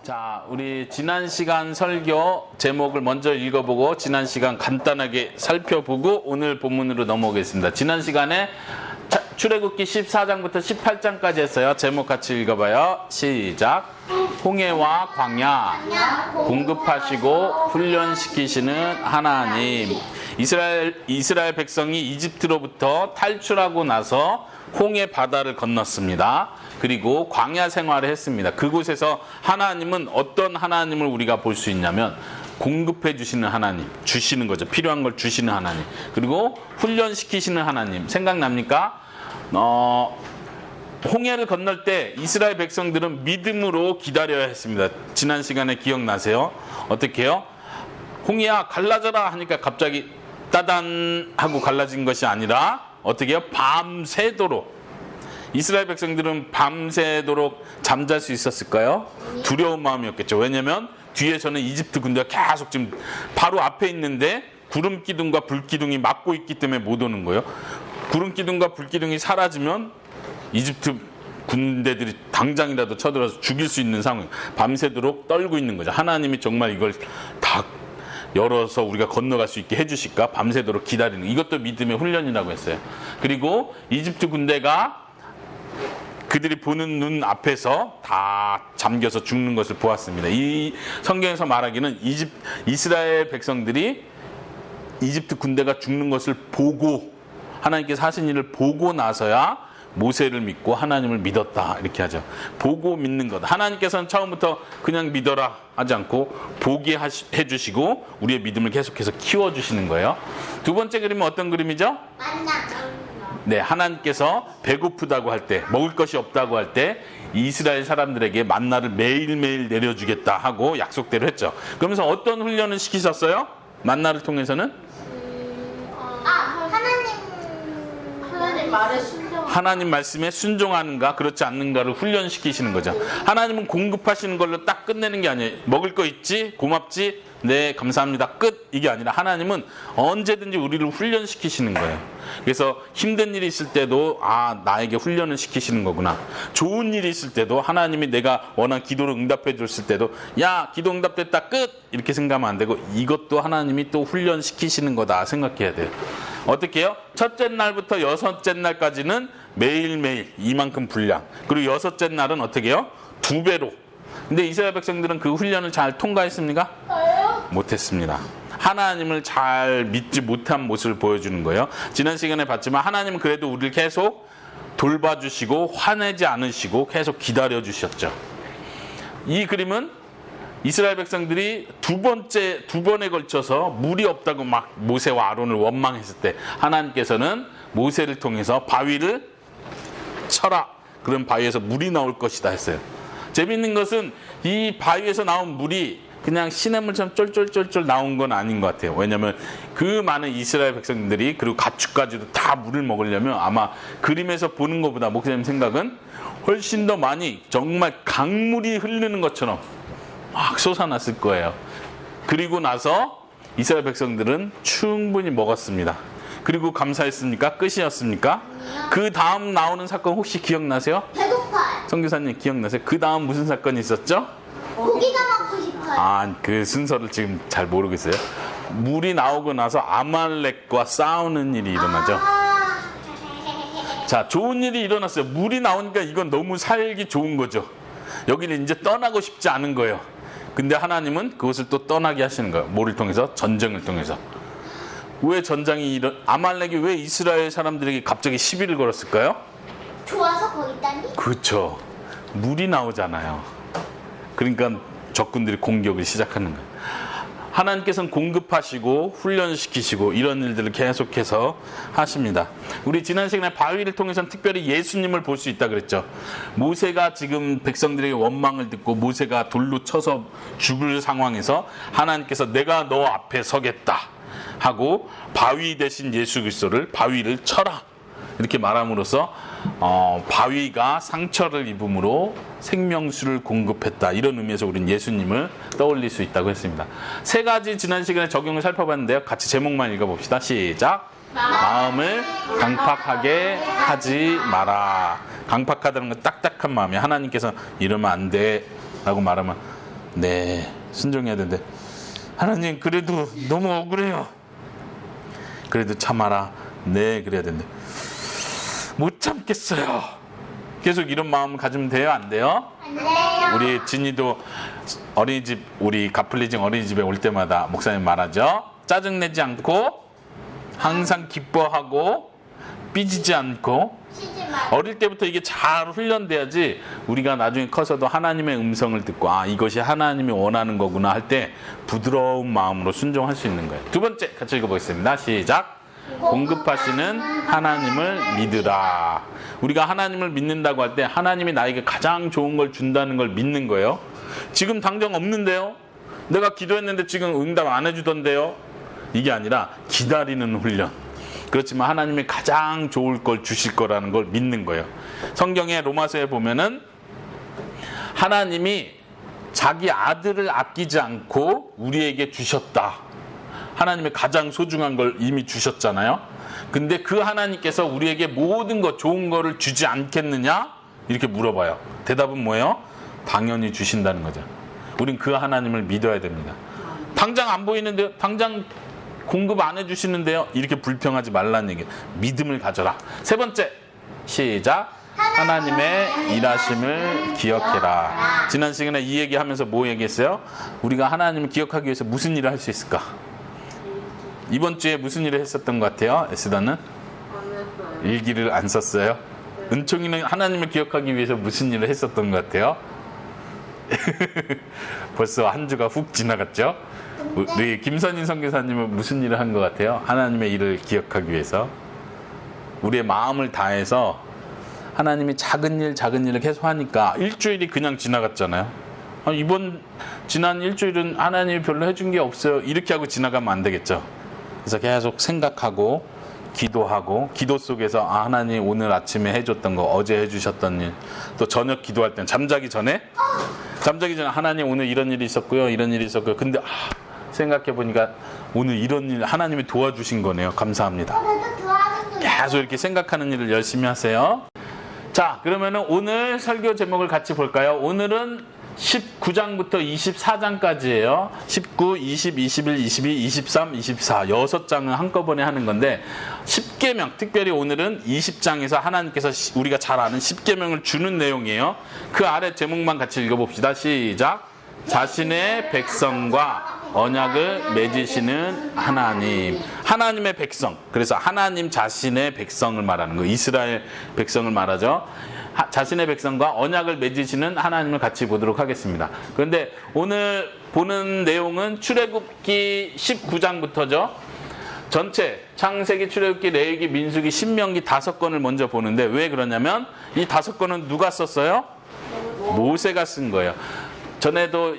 자, 우리 지난 시간 설교 제목을 먼저 읽어보고 지난 시간 간단하게 살펴보고 오늘 본문으로 넘어오겠습니다. 지난 시간에 출애굽기 14장부터 18장까지 했어요. 제목 같이 읽어봐요. 시작. 홍해와 광야 공급하시고 훈련시키시는 하나님. 이스라엘 백성이 이집트로부터 탈출하고 나서 홍해 바다를 건넜습니다. 그리고 광야 생활을 했습니다. 그곳에서 하나님은 어떤 하나님을 우리가 볼 수 있냐면 공급해 주시는 하나님, 주시는 거죠. 필요한 걸 주시는 하나님. 그리고 훈련시키시는 하나님. 생각납니까? 홍해를 건널 때 이스라엘 백성들은 믿음으로 기다려야 했습니다. 지난 시간에 기억나세요? 어떻게 해요? 홍해야 갈라져라 하니까 갑자기 따단 하고 갈라진 것이 아니라 어떻게 해요? 밤새도록. 이스라엘 백성들은 밤새도록 잠잘 수 있었을까요? 두려운 마음이었겠죠. 왜냐하면 뒤에서는 이집트 군대가 계속 지금 바로 앞에 있는데 구름 기둥과 불 기둥이 막고 있기 때문에 못 오는 거예요. 구름 기둥과 불 기둥이 사라지면 이집트 군대들이 당장이라도 쳐들어서 죽일 수 있는 상황. 밤새도록 떨고 있는 거죠. 하나님이 정말 이걸 다 열어서 우리가 건너갈 수 있게 해주실까? 밤새도록 기다리는. 이것도 믿음의 훈련이라고 했어요. 그리고 이집트 군대가 그들이 보는 눈 앞에서 다 잠겨서 죽는 것을 보았습니다. 이 성경에서 말하기는 이스라엘 백성들이 이집트 군대가 죽는 것을 보고 하나님께서 하신 일을 보고 나서야 모세를 믿고 하나님을 믿었다 이렇게 하죠. 보고 믿는 것. 하나님께서는 처음부터 그냥 믿어라 하지 않고 보게 해주시고 우리의 믿음을 계속해서 키워주시는 거예요. 두 번째 그림은 어떤 그림이죠? 네, 하나님께서 배고프다고 할 때, 먹을 것이 없다고 할 때 이스라엘 사람들에게 만나를 매일매일 내려주겠다 하고 약속대로 했죠. 그러면서 어떤 훈련을 시키셨어요? 만나를 통해서는? 하나님 말씀에 순종하는가 그렇지 않는가를 훈련시키시는 거죠. 하나님은 공급하시는 걸로 딱 끝내는 게 아니에요. 먹을 거 있지? 고맙지? 네, 감사합니다. 끝. 이게 아니라 하나님은 언제든지 우리를 훈련시키시는 거예요. 그래서 힘든 일이 있을 때도 나에게 훈련을 시키시는 거구나. 좋은 일이 있을 때도 하나님이 내가 원한 기도를 응답해 줬을 때도 야, 기도 응답됐다. 끝. 이렇게 생각하면 안 되고 이것도 하나님이 또 훈련시키시는 거다 생각해야 돼요. 어떻게 해요? 첫째 날부터 여섯째 날까지는 매일매일 이만큼 분량. 그리고 여섯째 날은 어떻게 해요? 2배로. 근데 이스라엘 백성들은 그 훈련을 잘 통과했습니까? 못했습니다. 하나님을 잘 믿지 못한 모습을 보여주는 거예요. 지난 시간에 봤지만 하나님은 그래도 우리를 계속 돌봐주시고 화내지 않으시고 계속 기다려주셨죠. 이 그림은 이스라엘 백성들이 두 번에 걸쳐서 물이 없다고 막 모세와 아론을 원망했을 때 하나님께서는 모세를 통해서 바위를 쳐라. 그런 바위에서 물이 나올 것이다 했어요. 재밌는 것은 이 바위에서 나온 물이 그냥 시냇물처럼 쫄쫄쫄쫄 나온 건 아닌 것 같아요. 왜냐하면 그 많은 이스라엘 백성들이 그리고 가축까지도 다 물을 먹으려면 아마 그림에서 보는 것보다 목사님 생각은 훨씬 더 많이 정말 강물이 흐르는 것처럼 막 솟아났을 거예요. 그리고 나서 이스라엘 백성들은 충분히 먹었습니다. 그리고 감사했습니까? 끝이었습니까? 그 다음 나오는 사건 혹시 기억나세요? 배고파요. 선교사님 기억나세요? 그 다음 무슨 사건이 있었죠? 고기가 먹고 싶어요. 그 순서를 지금 잘 모르겠어요. 물이 나오고 나서 아말렉과 싸우는 일이 일어나죠. 자, 좋은 일이 일어났어요. 물이 나오니까 이건 너무 살기 좋은 거죠. 여기는 이제 떠나고 싶지 않은 거예요. 근데 하나님은 그것을 또 떠나게 하시는 거예요. 뭐를 통해서? 전쟁을 통해서. 왜 전쟁이 아말렉이 왜 이스라엘 사람들에게 갑자기 시비를 걸었을까요? 좋아서 거기 있다니? 그렇죠. 물이 나오잖아요. 그러니까 적군들이 공격을 시작하는 거예요. 하나님께서는 공급하시고 훈련시키시고 이런 일들을 계속해서 하십니다. 우리 지난 시간에 바위를 통해서는 특별히 예수님을 볼 수 있다 그랬죠. 모세가 지금 백성들에게 원망을 듣고 모세가 돌로 쳐서 죽을 상황에서 하나님께서 내가 너 앞에 서겠다 하고 바위 대신 예수 그리스도를 바위를 쳐라 이렇게 말함으로써 바위가 상처를 입음으로 생명수를 공급했다. 이런 의미에서 우리는 예수님을 떠올릴 수 있다고 했습니다. 세 가지 지난 시간에 적용을 살펴봤는데요. 같이 제목만 읽어봅시다. 시작. 마음을 강팍하게 하지 마라. 강팍하다는 건 딱딱한 마음이에요. 하나님께서 이러면 안 돼 라고 말하면 네, 순종해야 되는데 하나님 그래도 너무 억울해요. 그래도 참아라. 네, 그래야 되는데 못 참겠어요. 계속 이런 마음을 가지면 돼요, 안 돼요? 안 돼요. 우리 진이도 어린이집, 우리 가플리징 어린이집에 올 때마다 목사님 말하죠. 짜증내지 않고 항상 기뻐하고 삐지지 않고. 쉬지 마. 어릴 때부터 이게 잘 훈련돼야지 우리가 나중에 커서도 하나님의 음성을 듣고 아, 이것이 하나님이 원하는 거구나 할 때 부드러운 마음으로 순종할 수 있는 거예요. 두 번째 같이 읽어보겠습니다. 시작. 공급하시는 하나님을 믿으라. 우리가 하나님을 믿는다고 할 때 하나님이 나에게 가장 좋은 걸 준다는 걸 믿는 거예요. 지금 당장 없는데요? 내가 기도했는데 지금 응답 안 해주던데요? 이게 아니라 기다리는 훈련. 그렇지만 하나님이 가장 좋을 걸 주실 거라는 걸 믿는 거예요. 성경의 로마서에 보면은 하나님이 자기 아들을 아끼지 않고 우리에게 주셨다. 하나님의 가장 소중한 걸 이미 주셨잖아요. 근데 그 하나님께서 우리에게 모든 것 좋은 거를 주지 않겠느냐? 이렇게 물어봐요. 대답은 뭐예요? 당연히 주신다는 거죠. 우린 그 하나님을 믿어야 됩니다. 당장 안 보이는데요? 당장 공급 안 해주시는데요? 이렇게 불평하지 말라는 얘기예요. 믿음을 가져라. 세 번째, 시작. 하나님의 일하심을 기억해라. 지난 시간에 이 얘기하면서 뭐 얘기했어요? 우리가 하나님을 기억하기 위해서 무슨 일을 할 수 있을까? 이번 주에 무슨 일을 했었던 것 같아요? 에스더는? 일기를 안 썼어요? 은총이는 하나님을 기억하기 위해서 무슨 일을 했었던 것 같아요? 벌써 한 주가 훅 지나갔죠? 우리 김선인 선교사님은 무슨 일을 한 것 같아요? 하나님의 일을 기억하기 위해서 우리의 마음을 다해서 하나님이 작은 일을 계속 하니까 일주일이 그냥 지나갔잖아요. 지난 일주일은 하나님이 별로 해준 게 없어요. 이렇게 하고 지나가면 안 되겠죠. 그래서 계속 생각하고 기도하고 기도 속에서 하나님 오늘 아침에 해줬던 거, 어제 해주셨던 일, 또 저녁 기도할 때는 잠자기 전에 하나님 오늘 이런 일이 있었고요, 이런 일이 있었고요. 근데 생각해 보니까 오늘 이런 일 하나님이 도와주신 거네요. 감사합니다. 나도 도와준 거. 계속 이렇게 생각하는 일을 열심히 하세요. 자, 그러면은 오늘 설교 제목을 같이 볼까요? 오늘은 19장부터 24장까지예요. 19, 20, 21, 22, 23, 24 6장은 한꺼번에 하는 건데 10계명, 특별히 오늘은 20장에서 하나님께서 우리가 잘 아는 10계명을 주는 내용이에요. 그 아래 제목만 같이 읽어봅시다. 시작. 자신의 백성과 언약을 맺으시는 하나님. 하나님의 백성. 그래서 하나님 자신의 백성을 말하는 거예요. 이스라엘 백성을 말하죠. 자신의 백성과 언약을 맺으시는 하나님을 같이 보도록 하겠습니다. 그런데 오늘 보는 내용은 출애굽기 19장부터죠. 전체 창세기, 출애굽기, 레위기, 민수기, 신명기 5권을 먼저 보는데 왜 그러냐면 이 5권은 누가 썼어요? 모세가 쓴 거예요.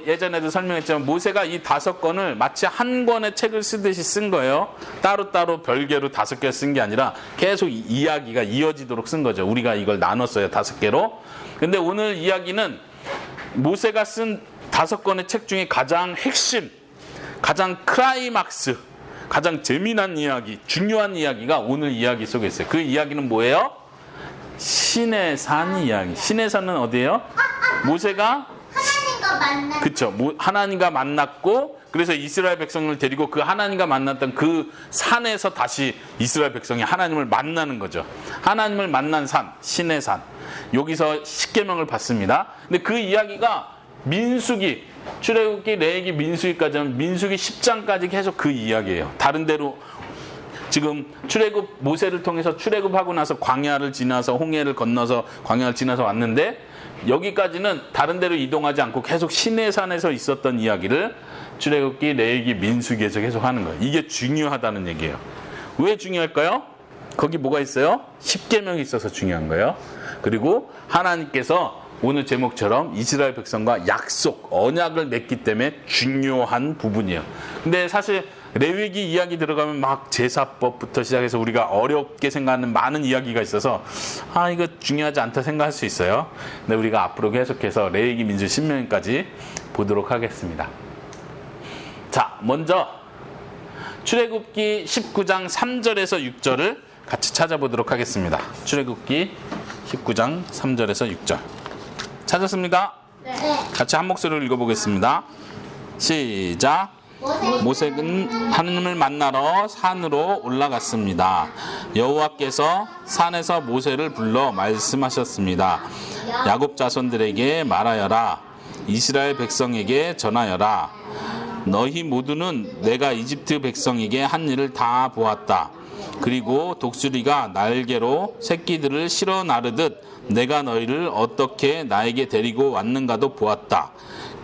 예전에도 설명했지만 모세가 이 5권을 마치 한 권의 책을 쓰듯이 쓴 거예요. 따로따로 별개로 5개 쓴 게 아니라 계속 이야기가 이어지도록 쓴 거죠. 우리가 이걸 나눴어요. 5개로. 근데 오늘 이야기는 모세가 쓴 5권의 책 중에 가장 핵심, 가장 크라이막스, 가장 재미난 이야기, 중요한 이야기가 오늘 이야기 속에 있어요. 그 이야기는 뭐예요? 시내산 이야기. 시내산은 어디예요? 모세가 그쵸. 하나님과 만났고, 그래서 이스라엘 백성을 데리고 그 하나님과 만났던 그 산에서 다시 이스라엘 백성이 하나님을 만나는 거죠. 하나님을 만난 산, 신의 산. 여기서 10계명을 받습니다. 근데 그 이야기가 민수기, 출애굽기, 레위기, 민수기까지는 민수기 10장까지 계속 그 이야기예요. 다른 데로 지금 모세를 통해서 출애굽하고 나서 광야를 지나서 홍해를 건너서 광야를 지나서 왔는데 여기까지는 다른 데로 이동하지 않고 계속 시내산에서 있었던 이야기를 출애굽기, 레위기, 민수기에서 계속 하는 거예요. 이게 중요하다는 얘기예요. 왜 중요할까요? 거기 뭐가 있어요? 10계명이 있어서 중요한 거예요. 그리고 하나님께서 오늘 제목처럼 이스라엘 백성과 약속, 언약을 맺기 때문에 중요한 부분이에요. 근데 사실 레위기 이야기 들어가면 막 제사법부터 시작해서 우리가 어렵게 생각하는 많은 이야기가 있어서 이거 중요하지 않다 생각할 수 있어요. 근데 우리가 앞으로 계속해서 레위기, 민수, 신명기까지 보도록 하겠습니다. 자, 먼저 출애굽기 19장 3절에서 6절을 같이 찾아보도록 하겠습니다. 출애굽기 19장 3절에서 6절 찾았습니까? 네. 같이 한 목소리로 읽어보겠습니다. 시작. 모세는 하느님을 만나러 산으로 올라갔습니다. 여호와께서 산에서 모세를 불러 말씀하셨습니다. 야곱 자손들에게 말하여라. 이스라엘 백성에게 전하여라. 너희 모두는 내가 이집트 백성에게 한 일을 다 보았다. 그리고 독수리가 날개로 새끼들을 실어 나르듯 내가 너희를 어떻게 나에게 데리고 왔는가도 보았다.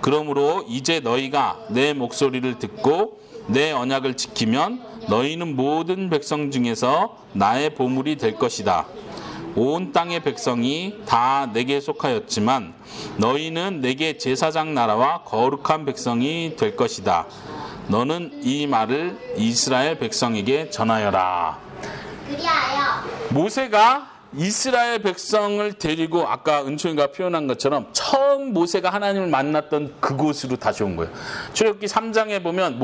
그러므로 이제 너희가 내 목소리를 듣고 내 언약을 지키면 너희는 모든 백성 중에서 나의 보물이 될 것이다. 온 땅의 백성이 다 내게 속하였지만 너희는 내게 제사장 나라와 거룩한 백성이 될 것이다. 너는 이 말을 이스라엘 백성에게 전하여라. 그리하여 모세가 이스라엘 백성을 데리고 아까 은총이가 표현한 것처럼 처음 모세가 하나님을 만났던 그곳으로 다시 온 거예요. 출애굽기 3장에 보면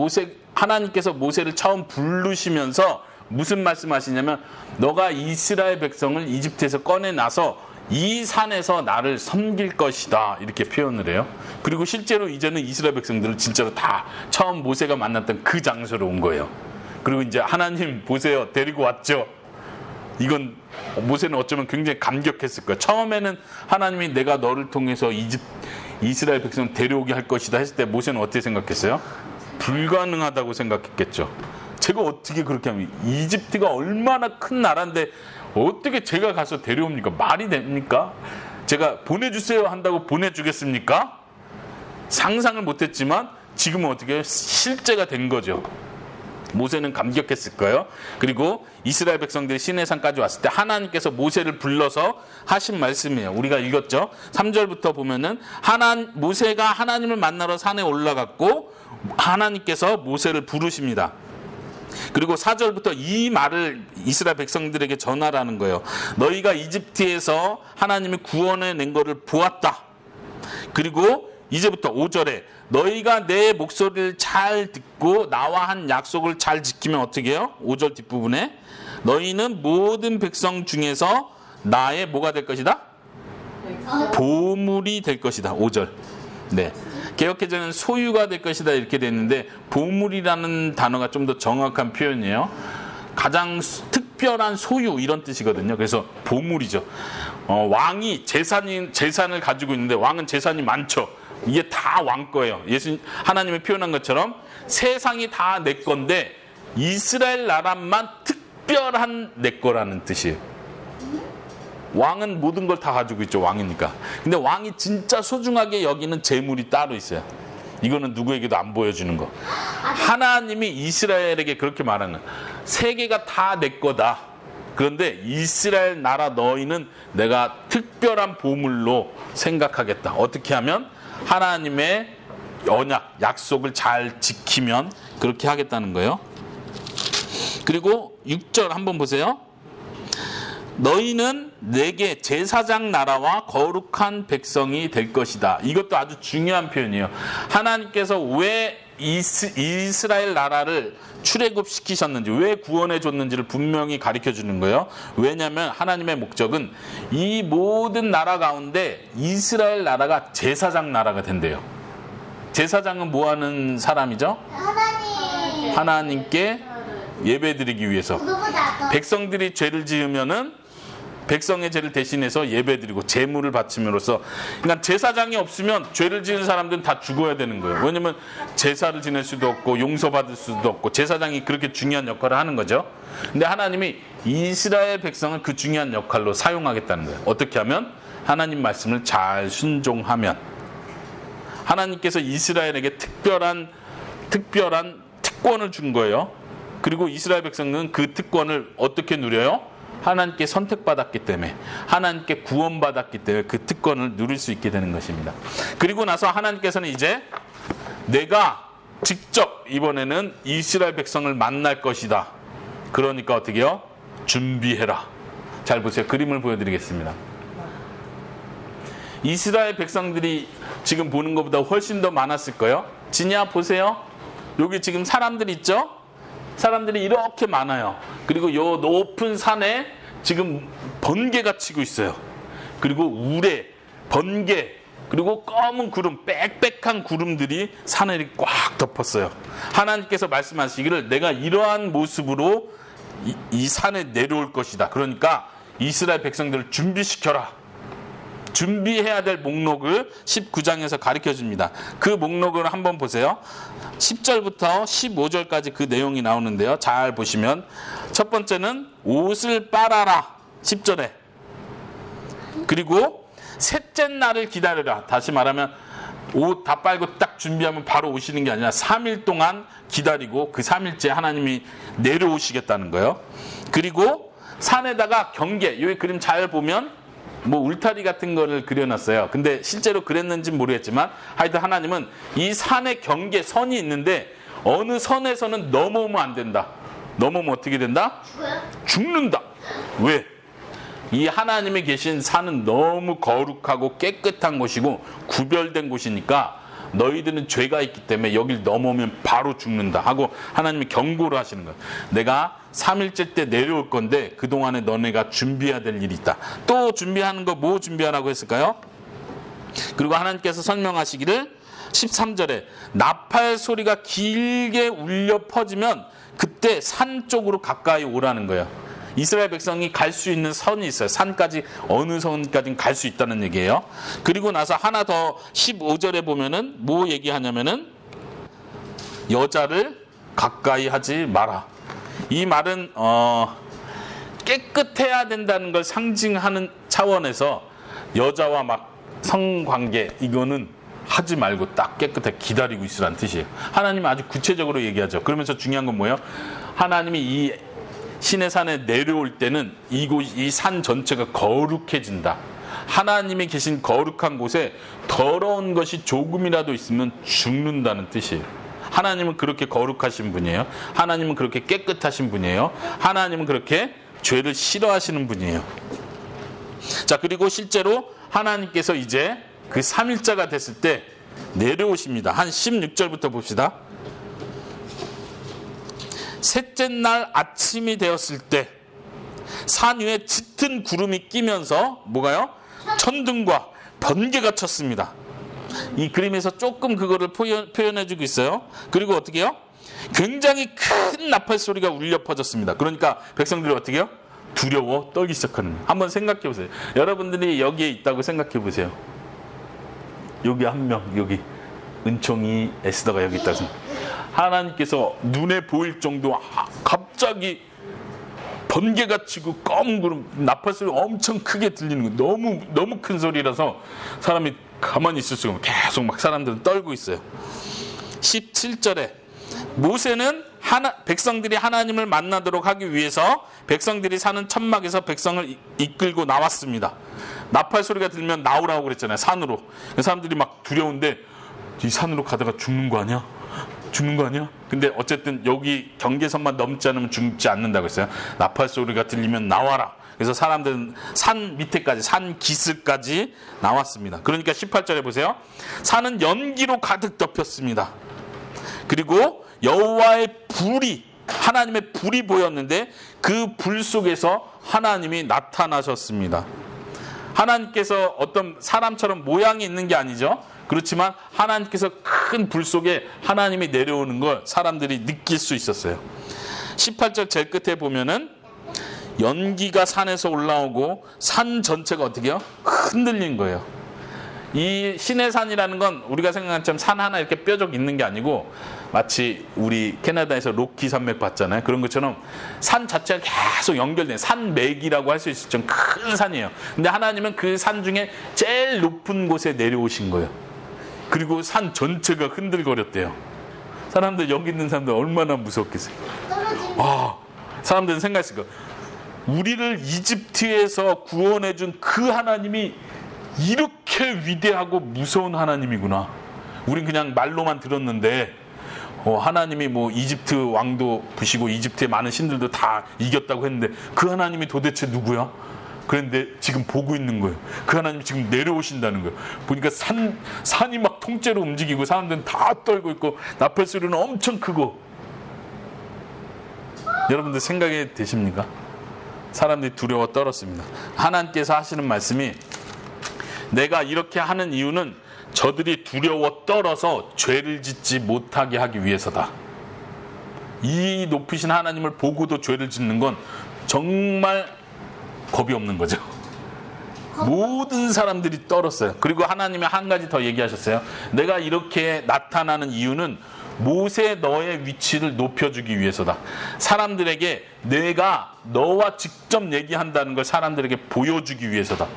하나님께서 모세를 처음 부르시면서 무슨 말씀하시냐면 너가 이스라엘 백성을 이집트에서 꺼내놔서 이 산에서 나를 섬길 것이다 이렇게 표현을 해요. 그리고 실제로 이제는 이스라엘 백성들을 진짜로 다 처음 모세가 만났던 그 장소로 온 거예요. 그리고 이제 하나님 보세요 데리고 왔죠. 이건 모세는 어쩌면 굉장히 감격했을 거예요. 처음에는 하나님이 내가 너를 통해서 이스라엘 백성을 데려오게 할 것이다 했을 때 모세는 어떻게 생각했어요? 불가능하다고 생각했겠죠. 제가 어떻게 그렇게 하면 이집트가 얼마나 큰 나라인데 어떻게 제가 가서 데려옵니까? 말이 됩니까? 제가 보내주세요 한다고 보내주겠습니까? 상상을 못했지만 지금은 어떻게 실제가 된 거죠. 모세는 감격했을 거예요. 그리고 이스라엘 백성들이 시내산까지 왔을 때 하나님께서 모세를 불러서 하신 말씀이에요. 우리가 읽었죠. 3절부터 보면은 모세가 하나님을 만나러 산에 올라갔고 하나님께서 모세를 부르십니다. 그리고 4절부터 이 말을 이스라엘 백성들에게 전하라는 거예요. 너희가 이집트에서 하나님이 구원해 낸 것을 보았다. 그리고 이제부터 5절에 너희가 내 목소리를 잘 듣고 나와 한 약속을 잘 지키면 어떻게 해요? 5절 뒷부분에 너희는 모든 백성 중에서 나의 뭐가 될 것이다? 보물이 될 것이다. 5절. 네. 개역개정은 소유가 될 것이다 이렇게 됐는데 보물이라는 단어가 좀 더 정확한 표현이에요. 가장 특별한 소유 이런 뜻이거든요. 그래서 보물이죠. 왕이 재산을 가지고 있는데 왕은 재산이 많죠. 이게 다 왕 거예요. 하나님이 표현한 것처럼 세상이 다 내 건데 이스라엘 나라만 특별한 내 거라는 뜻이에요. 왕은 모든 걸 다 가지고 있죠. 왕이니까. 근데 왕이 진짜 소중하게 여기는 재물이 따로 있어요. 이거는 누구에게도 안 보여주는 거. 하나님이 이스라엘에게 그렇게 말하는 세계가 다 내 거다. 그런데 이스라엘 나라 너희는 내가 특별한 보물로 생각하겠다. 어떻게 하면? 하나님의 언약, 약속을 잘 지키면 그렇게 하겠다는 거예요. 그리고 6절 한번 보세요. 너희는 내게 제사장 나라와 거룩한 백성이 될 것이다. 이것도 아주 중요한 표현이에요. 하나님께서 왜 이스라엘 나라를 출애굽시키셨는지, 왜 구원해 줬는지를 분명히 가르쳐 주는 거예요. 왜냐하면 하나님의 목적은 이 모든 나라 가운데 이스라엘 나라가 제사장 나라가 된대요. 제사장은 뭐 하는 사람이죠? 하나님께 예배드리기 위해서. 백성들이 죄를 지으면은 백성의 죄를 대신해서 예배드리고 제물을 바침으로써, 그러니까 제사장이 없으면 죄를 지은 사람들은 다 죽어야 되는 거예요. 왜냐면 제사를 지낼 수도 없고 용서받을 수도 없고 제사장이 그렇게 중요한 역할을 하는 거죠. 근데 하나님이 이스라엘 백성을 그 중요한 역할로 사용하겠다는 거예요. 어떻게 하면? 하나님 말씀을 잘 순종하면. 하나님께서 이스라엘에게 특별한 특권을 준 거예요. 그리고 이스라엘 백성은 그 특권을 어떻게 누려요? 하나님께 선택받았기 때문에, 하나님께 구원받았기 때문에 그 특권을 누릴 수 있게 되는 것입니다. 그리고 나서 하나님께서는 이제 내가 직접 이번에는 이스라엘 백성을 만날 것이다. 그러니까 어떻게 해요? 준비해라. 잘 보세요. 그림을 보여드리겠습니다. 이스라엘 백성들이 지금 보는 것보다 훨씬 더 많았을 거예요. 진이야 보세요. 여기 지금 사람들 있죠? 사람들이 이렇게 많아요. 그리고 요 높은 산에 지금 번개가 치고 있어요. 그리고 우레, 번개, 그리고 검은 구름, 빽빽한 구름들이 산을 꽉 덮었어요. 하나님께서 말씀하시기를 내가 이러한 모습으로 이 산에 내려올 것이다. 그러니까 이스라엘 백성들을 준비시켜라. 준비해야 될 목록을 19장에서 가르쳐 줍니다. 그 목록을 한번 보세요. 10절부터 15절까지 그 내용이 나오는데요. 잘 보시면 첫 번째는 옷을 빨아라. 10절에. 그리고 셋째 날을 기다려라. 다시 말하면 옷 다 빨고 딱 준비하면 바로 오시는 게 아니라 3일 동안 기다리고 그 3일째 하나님이 내려오시겠다는 거예요. 그리고 산에다가 경계, 이 그림 잘 보면 뭐 울타리 같은 거를 그려놨어요. 근데 실제로 그랬는지는 모르겠지만 하여튼 하나님은 이 산의 경계 선이 있는데 어느 선에서는 넘어오면 안 된다. 넘어오면 어떻게 된다? 죽는다. 왜? 이 하나님이 계신 산은 너무 거룩하고 깨끗한 곳이고 구별된 곳이니까 너희들은 죄가 있기 때문에 여길 넘어오면 바로 죽는다 하고 하나님이 경고를 하시는 거예요. 내가 3일째 때 내려올 건데 그동안에 너네가 준비해야 될 일이 있다. 또 준비하는 거 뭐 준비하라고 했을까요? 그리고 하나님께서 설명하시기를 13절에 나팔 소리가 길게 울려 퍼지면 그때 산 쪽으로 가까이 오라는 거예요. 이스라엘 백성이 갈 수 있는 선이 있어요. 산까지 어느 선까지는 갈 수 있다는 얘기예요. 그리고 나서 하나 더 15절에 보면은 뭐 얘기하냐면은 여자를 가까이 하지 마라. 이 말은 깨끗해야 된다는 걸 상징하는 차원에서 여자와 막 성관계 이거는 하지 말고 딱 깨끗하게 기다리고 있으라는 뜻이에요. 하나님은 아주 구체적으로 얘기하죠. 그러면서 중요한 건 뭐예요? 하나님이 이 시내산에 내려올 때는 이 산 전체가 거룩해진다. 하나님이 계신 거룩한 곳에 더러운 것이 조금이라도 있으면 죽는다는 뜻이에요. 하나님은 그렇게 거룩하신 분이에요. 하나님은 그렇게 깨끗하신 분이에요. 하나님은 그렇게 죄를 싫어하시는 분이에요. 자, 그리고 실제로 하나님께서 이제 그 3일자가 됐을 때 내려오십니다. 한 16절부터 봅시다. 셋째 날 아침이 되었을 때 산 위에 짙은 구름이 끼면서 뭐가요? 천둥과 번개가 쳤습니다. 이 그림에서 조금 그거를 표현해주고 있어요. 그리고 어떻게 해요? 굉장히 큰 나팔 소리가 울려 퍼졌습니다. 그러니까 백성들이 어떻게 해요? 두려워 떨기 시작하는 거예요. 한번 생각해 보세요. 여러분들이 여기에 있다고 생각해 보세요. 여기 한 명, 여기 은총이 에스더가 여기 있다고 생각해. 하나님께서 눈에 보일 정도 갑자기 번개가 치고 검은 구름 나팔 소리 엄청 크게 들리는 거. 너무 큰 소리라서 사람이 가만히 있을 수가 없어요. 계속 막 사람들은 떨고 있어요. 17절에 모세는 백성들이 하나님을 만나도록 하기 위해서 백성들이 사는 천막에서 백성을 이끌고 나왔습니다. 나팔 소리가 들면 나오라고 그랬잖아요. 산으로. 사람들이 막 두려운데 이 산으로 가다가 죽는 거 아니야? 죽는 거 아니야? 근데 어쨌든 여기 경계선만 넘지 않으면 죽지 않는다고 했어요. 나팔 소리가 들리면 나와라. 그래서 사람들은 산 밑에까지, 산 기슭까지 나왔습니다. 그러니까 18절에 보세요. 산은 연기로 가득 덮였습니다. 그리고 여호와의 불이, 하나님의 불이 보였는데 그 불 속에서 하나님이 나타나셨습니다. 하나님께서 어떤 사람처럼 모양이 있는 게 아니죠. 그렇지만 하나님께서 큰 불 속에 하나님이 내려오는 걸 사람들이 느낄 수 있었어요. 18절 제일 끝에 보면은 연기가 산에서 올라오고 산 전체가 어떻게 해요? 흔들린 거예요. 이 시내산이라는 건 우리가 생각한 것처럼 산 하나 이렇게 뾰족 있는 게 아니고 마치 우리 캐나다에서 로키 산맥 봤잖아요. 그런 것처럼 산 자체가 계속 연결된 산맥이라고 할 수 있을 정도로 큰 산이에요. 근데 하나님은 그 산 중에 제일 높은 곳에 내려오신 거예요. 그리고 산 전체가 흔들거렸대요. 사람들 여기 있는 사람들 얼마나 무섭겠어요. 사람들은 생각했을 거예요. 우리를 이집트에서 구원해준 그 하나님이 이렇게 위대하고 무서운 하나님이구나. 우린 그냥 말로만 들었는데 하나님이 뭐 이집트 왕도 부시고 이집트의 많은 신들도 다 이겼다고 했는데 그 하나님이 도대체 누구야? 그런데 지금 보고 있는 거예요. 그 하나님이 지금 내려오신다는 거예요. 보니까 산이 막 통째로 움직이고 사람들은 다 떨고 있고 나팔 소리는 엄청 크고. 여러분들 생각이 되십니까? 사람들이 두려워 떨었습니다. 하나님께서 하시는 말씀이 내가 이렇게 하는 이유는 저들이 두려워 떨어서 죄를 짓지 못하게 하기 위해서다. 이 높으신 하나님을 보고도 죄를 짓는 건 정말 겁이 없는 거죠. 모든 사람들이 떨었어요. 그리고 하나님이 한 가지 더 얘기하셨어요. 내가 이렇게 나타나는 이유는 모세 너의 위치를 높여주기 위해서다. 사람들에게 내가 너와 직접 얘기한다는 걸 사람들에게 보여주기 위해서다.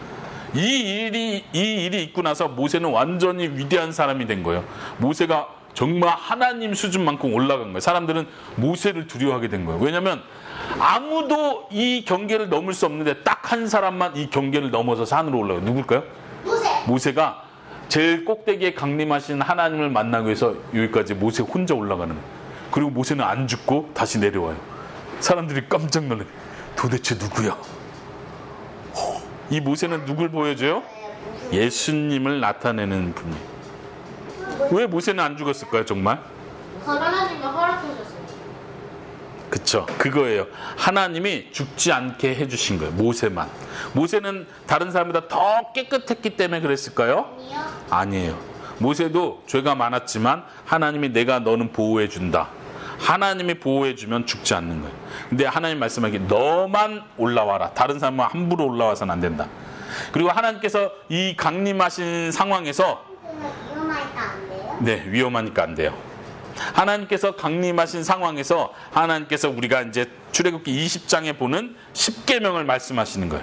이 일이 있고 나서 모세는 완전히 위대한 사람이 된 거예요. 모세가 정말 하나님 수준만큼 올라간 거예요. 사람들은 모세를 두려워하게 된 거예요. 왜냐하면 아무도 이 경계를 넘을 수 없는데 딱 한 사람만 이 경계를 넘어서 산으로 올라가요. 누굴까요? 모세가 제일 꼭대기에 강림하신 하나님을 만나기 위해서 여기까지 모세 혼자 올라가는 거예요. 그리고 모세는 안 죽고 다시 내려와요. 사람들이 깜짝 놀라요. 도대체 누구야? 이 모세는 누굴 보여줘요? 예수님을 나타내는 분이에요. 왜 모세는 안 죽었을까요? 정말? 하나님이 허락해줬어요. 그쵸, 그거예요. 하나님이 죽지 않게 해주신 거예요. 모세만. 모세는 다른 사람보다 더 깨끗했기 때문에 그랬을까요? 아니요. 아니에요. 모세도 죄가 많았지만 하나님이 내가 너는 보호해준다. 하나님이 보호해주면 죽지 않는 거예요. 근데 하나님 말씀하기에 너만 올라와라. 다른 사람은 함부로 올라와서는 안 된다. 그리고 하나님께서 이 강림하신 상황에서 위험하니까 안 돼요? 네, 위험하니까 안 돼요. 하나님께서 강림하신 상황에서 하나님께서 우리가 이제 출애굽기 20장에 보는 10계명을 말씀하시는 거예요.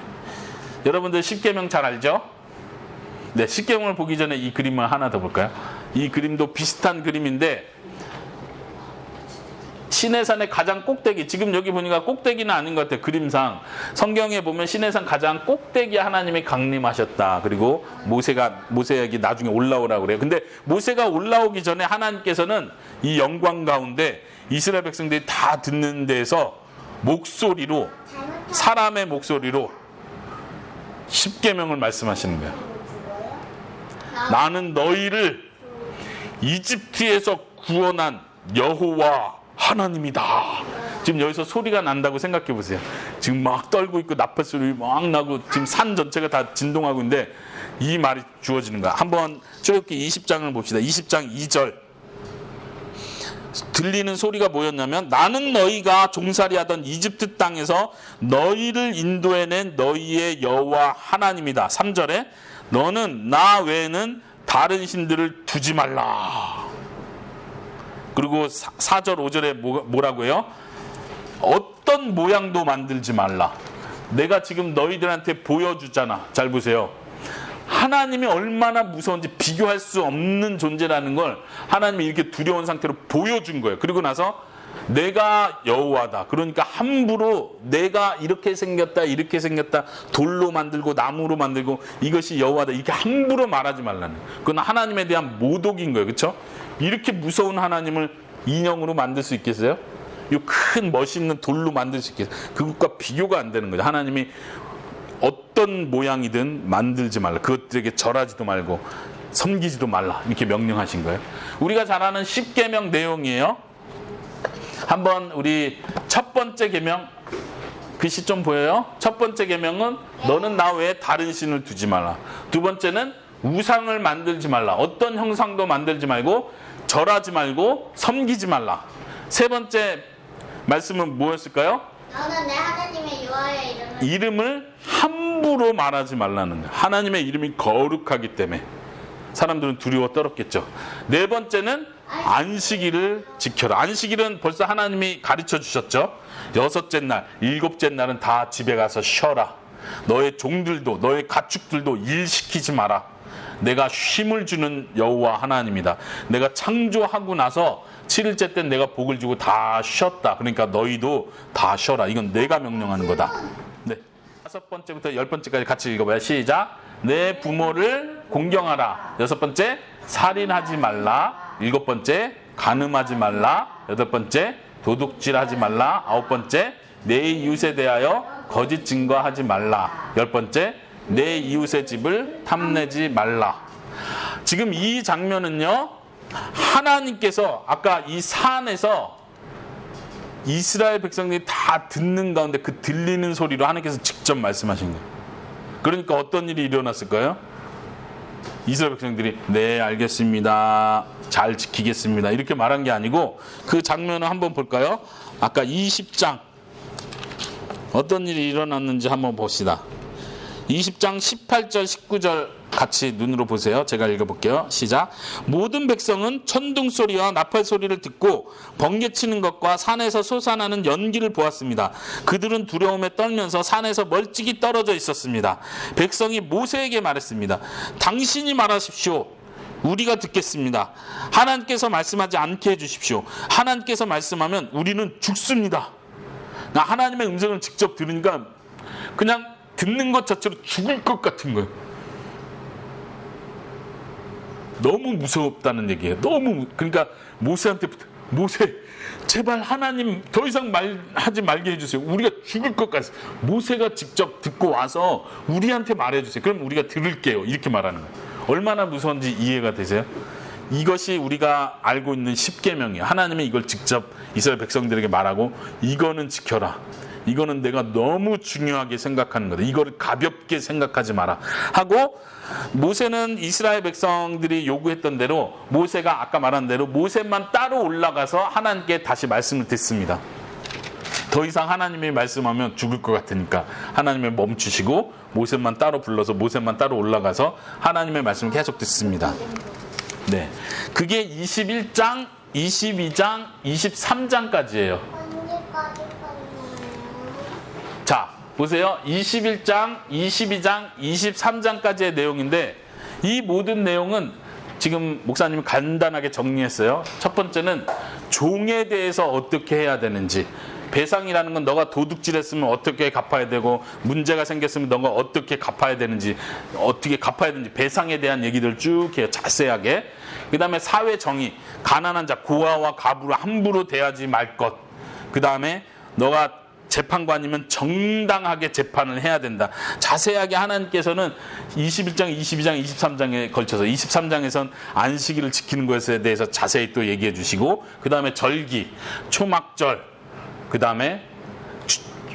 여러분들 10계명 잘 알죠? 네, 10계명을 보기 전에 이 그림을 하나 더 볼까요? 이 그림도 비슷한 그림인데 시내산의 가장 꼭대기, 지금 여기 보니까 꼭대기는 아닌 것 같아요. 그림상 성경에 보면 시내산 가장 꼭대기에 하나님이 강림하셨다. 그리고 모세에게 나중에 올라오라고 그래요. 근데 모세가 올라오기 전에 하나님께서는 이 영광 가운데 이스라엘 백성들이 다 듣는 데에서 목소리로, 사람의 목소리로 10계명을 말씀하시는 거예요. 나는 너희를 이집트에서 구원한 여호와 하나님이다. 지금 여기서 소리가 난다고 생각해 보세요. 지금 막 떨고 있고 나팔 소리 막 나고 지금 산 전체가 다 진동하고 있는데 이 말이 주어지는 거야. 한번 출애굽기 20장을 봅시다. 20장 2절 들리는 소리가 뭐였냐면 나는 너희가 종살이하던 이집트 땅에서 너희를 인도해낸 너희의 여호와 하나님이다. 3절에 너는 나 외에는 다른 신들을 두지 말라. 그리고 4절 5절에 뭐라고 해요? 어떤 모양도 만들지 말라. 내가 지금 너희들한테 보여주잖아. 잘 보세요. 하나님이 얼마나 무서운지 비교할 수 없는 존재라는 걸 하나님이 이렇게 두려운 상태로 보여준 거예요. 그리고 나서 내가 여호와다. 그러니까 함부로 내가 이렇게 생겼다 이렇게 생겼다 돌로 만들고 나무로 만들고 이것이 여호와다 이렇게 함부로 말하지 말라는 거예요. 그건 하나님에 대한 모독인 거예요. 그렇죠? 이렇게 무서운 하나님을 인형으로 만들 수 있겠어요? 이 큰 멋있는 돌로 만들 수 있겠어요? 그것과 비교가 안 되는 거죠. 하나님이 어떤 모양이든 만들지 말라. 그것들에게 절하지도 말고 섬기지도 말라. 이렇게 명령하신 거예요. 우리가 잘 아는 10계명 내용이에요. 한번 우리 첫 번째 계명 글씨 좀 보여요? 첫 번째 계명은 너는 나 외에 다른 신을 두지 말라. 두 번째는 우상을 만들지 말라. 어떤 형상도 만들지 말고 절하지 말고 섬기지 말라. 세 번째 말씀은 뭐였을까요? 너는 내 하나님의 여호와의 이름을 함부로 말하지 말라는 거예요. 하나님의 이름이 거룩하기 때문에 사람들은 두려워 떨었겠죠. 네 번째는 안식일을 지켜라. 안식일은 벌써 하나님이 가르쳐 주셨죠. 여섯째 날, 일곱째 날은 다 집에 가서 쉬어라. 너의 종들도 너의 가축들도 일시키지 마라. 내가 쉼을 주는 여호와 하나님이다. 내가 창조하고 나서 7일째 때 내가 복을 주고 다 쉬었다. 그러니까 너희도 다 쉬어라. 이건 내가 명령하는 거다. 네. 5번째부터 10번째까지 같이 읽어봐요. 시작. 내 부모를 공경하라. 6번째, 살인하지 말라. 7번째, 간음하지 말라. 8번째, 도둑질하지 말라. 9번째, 내 이웃에 대하여 거짓 증거하지 말라. 10번째, 내 이웃의 집을 탐내지 말라. 지금 이 장면은요, 하나님께서 아까 이 산에서 이스라엘 백성들이 다 듣는 가운데 그 들리는 소리로 하나님께서 직접 말씀하신 거예요. 그러니까 어떤 일이 일어났을까요? 이스라엘 백성들이 네 알겠습니다, 잘 지키겠습니다 이렇게 말한 게 아니고, 그 장면을 한번 볼까요? 아까 20장 어떤 일이 일어났는지 한번 봅시다. 20장 18절 19절 같이 눈으로 보세요. 제가 읽어볼게요. 시작. 모든 백성은 천둥 소리와 나팔 소리를 듣고 번개치는 것과 산에서 솟아나는 연기를 보았습니다. 그들은 두려움에 떨면서 산에서 멀찍이 떨어져 있었습니다. 백성이 모세에게 말했습니다. 당신이 말하십시오. 우리가 듣겠습니다. 하나님께서 말씀하지 않게 해주십시오. 하나님께서 말씀하면 우리는 죽습니다. 하나님의 음성을 직접 들으니까 그냥 듣는 것 자체로 죽을 것 같은 거예요. 너무 무섭다는 얘기예요. 그러니까 모세한테부터, 모세 제발 하나님 더 이상 말하지 말게 해주세요. 우리가 죽을 것 같아요. 모세가 직접 듣고 와서 우리한테 말해주세요. 그럼 우리가 들을게요. 이렇게 말하는 거예요. 얼마나 무서운지 이해가 되세요? 이것이 우리가 알고 있는 십계명이에요. 하나님이 이걸 직접 이스라엘 백성들에게 말하고, 이거는 지켜라. 이거는 내가 너무 중요하게 생각하는 거다. 이거를 가볍게 생각하지 마라 하고, 모세는 이스라엘 백성들이 요구했던 대로, 모세가 아까 말한 대로 모세만 따로 올라가서 하나님께 다시 말씀을 듣습니다. 더 이상 하나님이 말씀하면 죽을 것 같으니까 하나님을 멈추시고 모세만 따로 불러서 모세만 따로 올라가서 하나님의 말씀을 계속 듣습니다. 네, 그게 21장, 22장, 23장까지예요. 언제까지 끝나요? 자, 보세요. 21장, 22장, 23장까지의 내용인데, 이 모든 내용은 지금 목사님이 간단하게 정리했어요. 첫 번째는 종에 대해서 어떻게 해야 되는지, 배상이라는 건 너가 도둑질했으면 어떻게 갚아야 되고, 문제가 생겼으면 너가 어떻게 갚아야 되는지, 배상에 대한 얘기들 쭉 해요. 자세하게. 그 다음에 사회 정의, 가난한 자, 고아와 가부를 함부로 대하지 말 것. 그 다음에 너가 재판관이면 정당하게 재판을 해야 된다. 자세하게 하나님께서는 21장, 22장, 23장에 걸쳐서, 23장에선 안식일을 지키는 것에 대해서 자세히 또 얘기해 주시고, 그 다음에 절기, 초막절, 그 다음에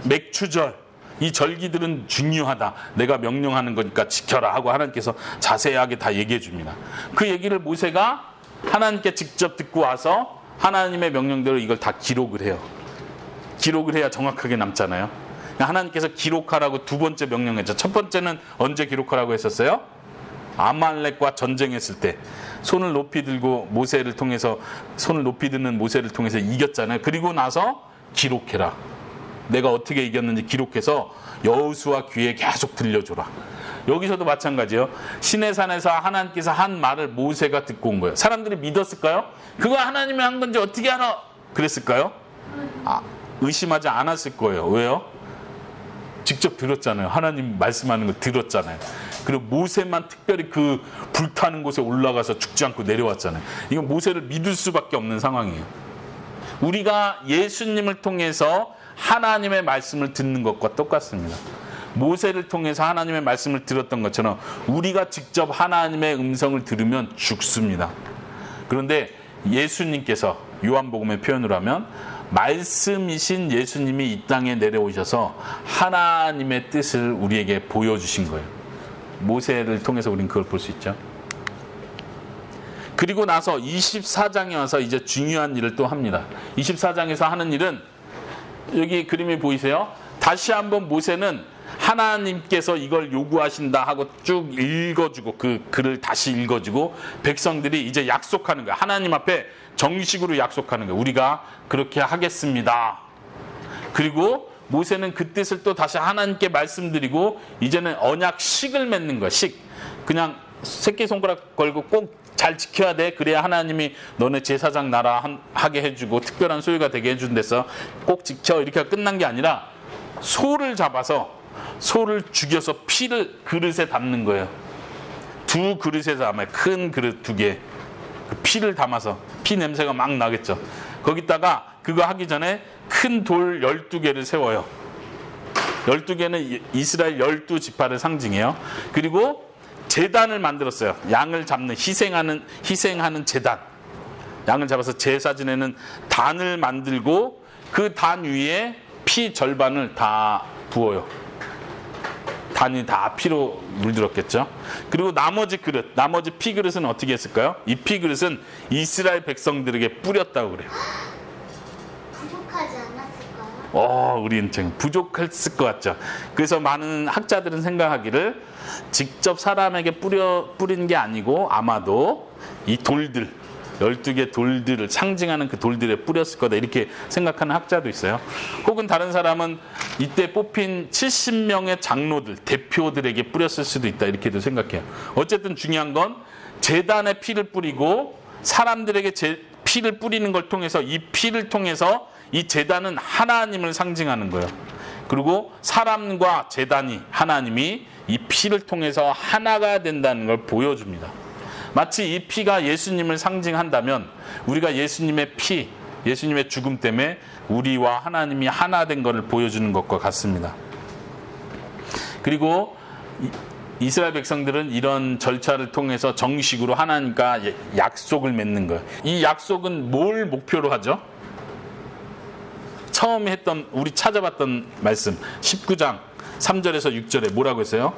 맥추절, 이 절기들은 중요하다. 내가 명령하는 거니까 지켜라 하고 하나님께서 자세하게 다 얘기해 줍니다. 그 얘기를 모세가 하나님께 직접 듣고 와서 하나님의 명령대로 이걸 다 기록을 해요. 기록을 해야 정확하게 남잖아요. 하나님께서 기록하라고 두 번째 명령했죠. 첫 번째는 언제 기록하라고 했었어요? 아말렉과 전쟁했을 때 손을 높이 들고 모세를 통해서, 손을 높이 드는 모세를 통해서 이겼잖아요. 그리고 나서 기록해라. 내가 어떻게 이겼는지 기록해서 여호수아 귀에 계속 들려줘라. 여기서도 마찬가지예요. 시내산에서 하나님께서 한 말을 모세가 듣고 온 거예요. 사람들이 믿었을까요? 그거 하나님이 한 건지 어떻게 알아? 그랬을까요? 의심하지 않았을 거예요. 왜요? 직접 들었잖아요. 하나님 말씀하는 거 들었잖아요. 그리고 모세만 특별히 그 불타는 곳에 올라가서 죽지 않고 내려왔잖아요. 이건 모세를 믿을 수밖에 없는 상황이에요. 우리가 예수님을 통해서 하나님의 말씀을 듣는 것과 똑같습니다. 모세를 통해서 하나님의 말씀을 들었던 것처럼 우리가 직접 하나님의 음성을 들으면 죽습니다. 그런데 예수님께서, 요한복음의 표현으로 하면 말씀이신 예수님이 이 땅에 내려오셔서 하나님의 뜻을 우리에게 보여주신 거예요. 모세를 통해서 우리는 그걸 볼 수 있죠. 그리고 나서 24장에 와서 이제 중요한 일을 또 합니다. 24장에서 하는 일은, 여기 그림이 보이세요? 다시 한번 모세는 하나님께서 이걸 요구하신다 하고 쭉 읽어주고, 그 글을 다시 읽어주고, 백성들이 이제 약속하는 거예요. 하나님 앞에 정식으로 약속하는 거예요. 우리가 그렇게 하겠습니다. 그리고 모세는 그 뜻을 또 다시 하나님께 말씀드리고, 이제는 언약식을 맺는 거예요. 식. 그냥 새끼손가락 걸고 꼭 잘 지켜야 돼. 그래야 하나님이 너네 제사장 나라 하게 해주고 특별한 소유가 되게 해준 데서 꼭 지켜. 이렇게 끝난 게 아니라 소를 잡아서, 소를 죽여서 피를 그릇에 담는 거예요. 두 그릇에 담아요. 큰 그릇 두 개. 그 피를 담아서, 피 냄새가 막 나겠죠. 거기다가 그거 하기 전에 큰 돌 12개를 세워요. 12개는 이스라엘 12지파를 상징해요. 그리고 제단을 만들었어요. 양을 잡는, 희생하는 제단. 양을 잡아서 제사 지내는 단을 만들고, 그 단 위에 피 절반을 다 부어요. 반이 다 피로 물들었겠죠. 그리고 나머지 그릇, 나머지 피그릇은 어떻게 했을까요? 이 피그릇은 이스라엘 백성들에게 뿌렸다고 그래요. 부족하지 않았을까요? 우리 은총 부족했을 것 같죠. 그래서 많은 학자들은 생각하기를 직접 사람에게 뿌린 게 아니고 아마도 이 돌들, 12개 돌들을 상징하는 그 돌들에 뿌렸을 거다 이렇게 생각하는 학자도 있어요. 혹은 다른 사람은 이때 뽑힌 70명의 장로들, 대표들에게 뿌렸을 수도 있다 이렇게도 생각해요. 어쨌든 중요한 건 제단에 피를 뿌리고 사람들에게 피를 뿌리는 걸 통해서 이 피를 통해서 이 제단은 하나님을 상징하는 거예요. 그리고 사람과 제단이 하나님이 이 피를 통해서 하나가 된다는 걸 보여줍니다. 마치 이 피가 예수님을 상징한다면 우리가 예수님의 피, 예수님의 죽음 때문에 우리와 하나님이 하나 된 것을 보여주는 것과 같습니다. 그리고 이스라엘 백성들은 이런 절차를 통해서 정식으로 하나님과 약속을 맺는 거예요. 이 약속은 뭘 목표로 하죠? 처음에 했던 우리 찾아봤던 말씀 19장 3절에서 6절에 뭐라고 했어요?